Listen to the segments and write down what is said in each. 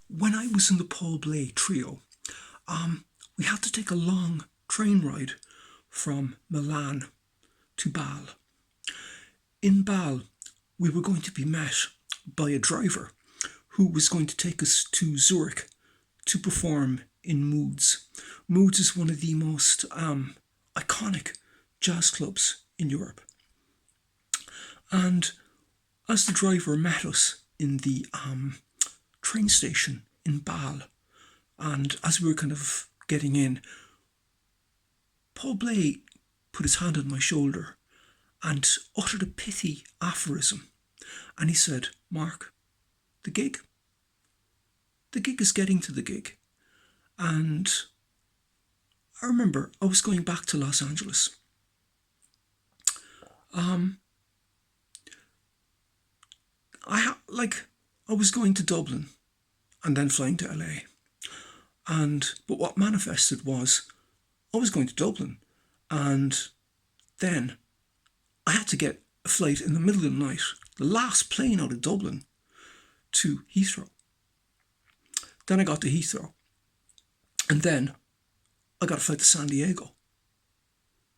when I was in the Paul Bley trio, we had to take a long train ride from Milan to Bâle. In Bâle, we were going to be met by a driver who was going to take us to Zurich to perform in Moods. Moods is one of the most iconic jazz clubs in Europe. And as the driver met us in the train station in Bâle, and as we were kind of getting in, Paul Bley put his hand on my shoulder and uttered a pithy aphorism. And he said, "Mark, the gig is getting to the gig." And I remember I was going back to Los Angeles. I was going to Dublin and then flying to LA. But what manifested was I was going to Dublin, and then I had to get a flight in the middle of the night, the last plane out of Dublin, to Heathrow. Then I got to Heathrow, and then I got a flight to San Diego.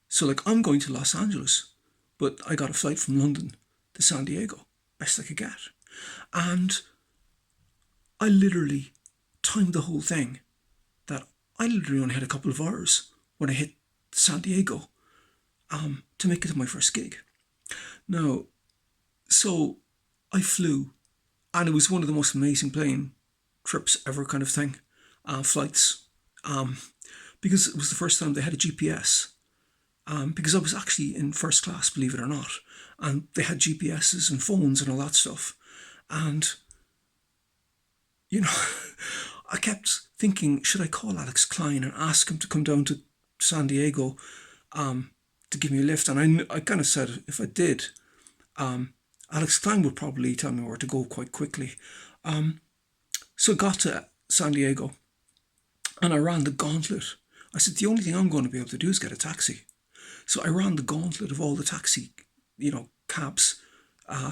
So I'm going to Los Angeles, but I got a flight from London to San Diego, best I could get. And I literally timed the whole thing that I literally only had a couple of hours when I hit San Diego to make it to my first gig. Now, so I flew, and it was one of the most amazing plane trips ever kind of thing, flights, because it was the first time they had a GPS, because I was actually in first class, believe it or not, and they had GPSs and phones and all that stuff. And, I kept thinking, should I call Alex Cline and ask him to come down to San Diego to give me a lift? And I kind of said if I did, Alex Cline would probably tell me where to go quite quickly. So I got to San Diego and I ran the gauntlet. I said, the only thing I'm going to be able to do is get a taxi. So I ran the gauntlet of all the taxi, cabs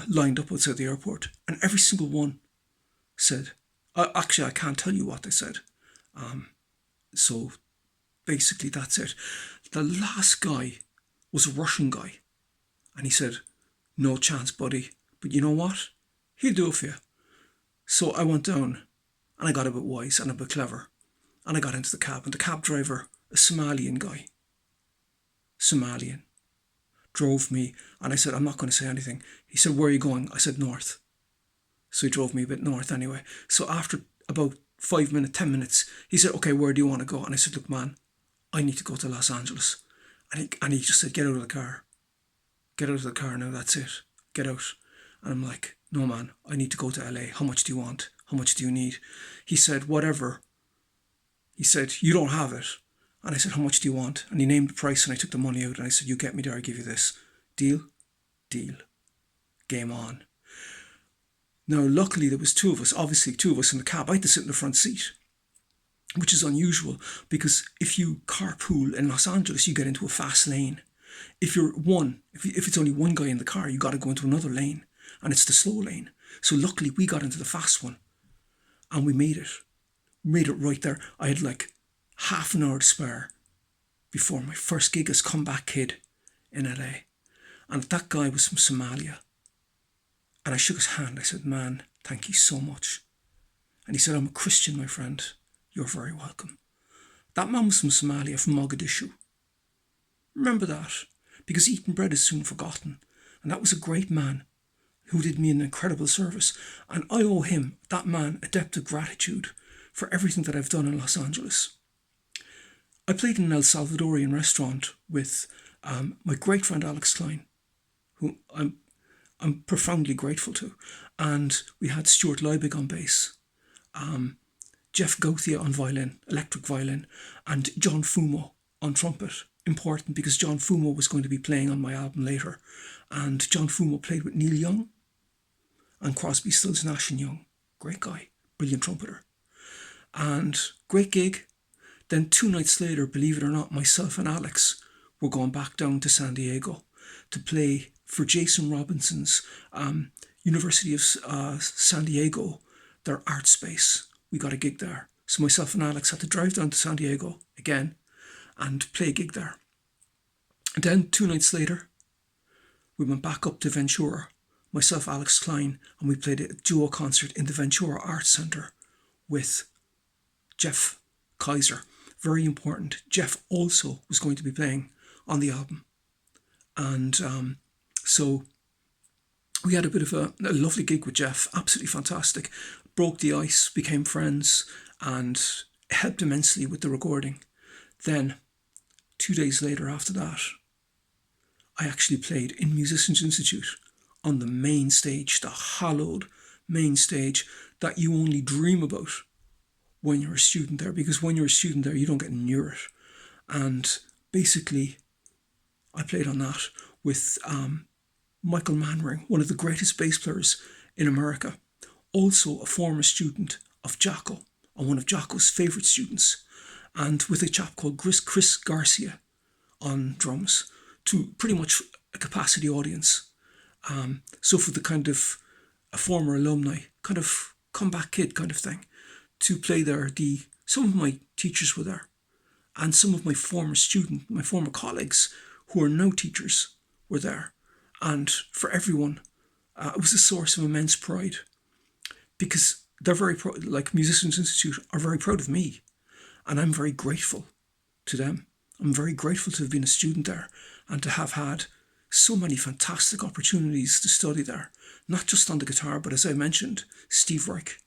lined up outside the airport, and every single one said, actually, I can't tell you what they said. So basically, that's it. The last guy was a Russian guy, and he said, "No chance, buddy. But you know what? He'll do it for you." So I went down, and I got a bit wise and a bit clever, and I got into the cab, and the cab driver, a Somalian guy, drove me, and I said, "I'm not going to say anything." He said, "Where are you going?" I said, "North." So he drove me a bit north anyway. So after about 5 minutes, 10 minutes, he said, "Okay, where do you want to go?" And I said, "Look, man, I need to go to Los Angeles." And he just said, "Get out of the car. Get out of the car now, that's it. Get out." And I'm like, "No, man, I need to go to LA. How much do you want? How much do you need?" He said, "Whatever." He said, "You don't have it." And I said, "How much do you want?" And he named the price, and I took the money out, and I said, "You get me there, I give you this. Deal?" Deal. Game on. Now, luckily, there was two of us in the cab. I had to sit in the front seat, which is unusual, because if you carpool in Los Angeles, you get into a fast lane. If it's only one guy in the car, you got to go into another lane, and it's the slow lane. So luckily, we got into the fast one, and we made it. Made it right there. I had half an hour to spare before my first gig as Comeback Kid in LA. And that guy was from Somalia. And I shook his hand. I said, "Man, thank you so much." And he said, "I'm a Christian, my friend. You're very welcome." That man was from Somalia, from Mogadishu. Remember that, because eaten bread is soon forgotten. And that was a great man who did me an incredible service. And I owe him, that man, a debt of gratitude for everything that I've done in Los Angeles. I played in an El Salvadorian restaurant with my great friend Alex Cline, who I'm profoundly grateful to. And we had Steuart Liebig on bass, Jeff Gauthier on violin, electric violin, and John Fumo on trumpet. Important, because John Fumo was going to be playing on my album later. And John Fumo played with Neil Young and Crosby, Stills, Nash and Young. Great guy, brilliant trumpeter. And great gig. Then 2 nights later, believe it or not, myself and Alex were going back down to San Diego to play for Jason Robinson's University of San Diego, their art space, we got a gig there. So myself and Alex had to drive down to San Diego again and play a gig there. And then 2 nights later, we went back up to Ventura, myself, Alex Cline, and we played a duo concert in the Ventura Art Center with Jeff Kaiser. Very important. Jeff also was going to be playing on the album. And so we had a bit of a lovely gig with Jeff, absolutely fantastic. Broke the ice, became friends, and helped immensely with the recording. Then, 2 days later after that, I actually played in Musicians Institute on the main stage, the hallowed main stage that you only dream about when you're a student there, because when you're a student there, you don't get near it. And basically, I played on that with Michael Manring, one of the greatest bass players in America, also a former student of Jocko, and one of Jocko's favourite students, and with a chap called Chris Garcia on drums, to pretty much a capacity audience. So for the kind of a former alumni, kind of comeback kid kind of thing, to play there, some of my teachers were there, and some of my former colleagues who are now teachers were there. And for everyone, it was a source of immense pride, because they're very proud, like Musicians Institute are very proud of me, and I'm very grateful to them. I'm very grateful to have been a student there and to have had so many fantastic opportunities to study there, not just on the guitar, but as I mentioned, Steve Reich,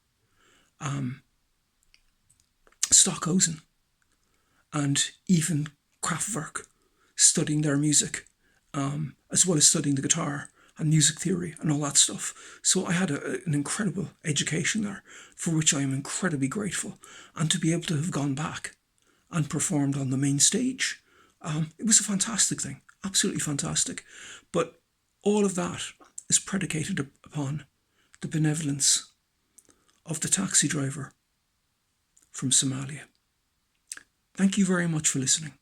Stockhausen, and even Kraftwerk, studying their music, as well as studying the guitar and music theory and all that stuff. So I had an incredible education there, for which I am incredibly grateful. And to be able to have gone back and performed on the main stage, it was a fantastic thing, absolutely fantastic. But all of that is predicated upon the benevolence of the taxi driver from Somalia. Thank you very much for listening.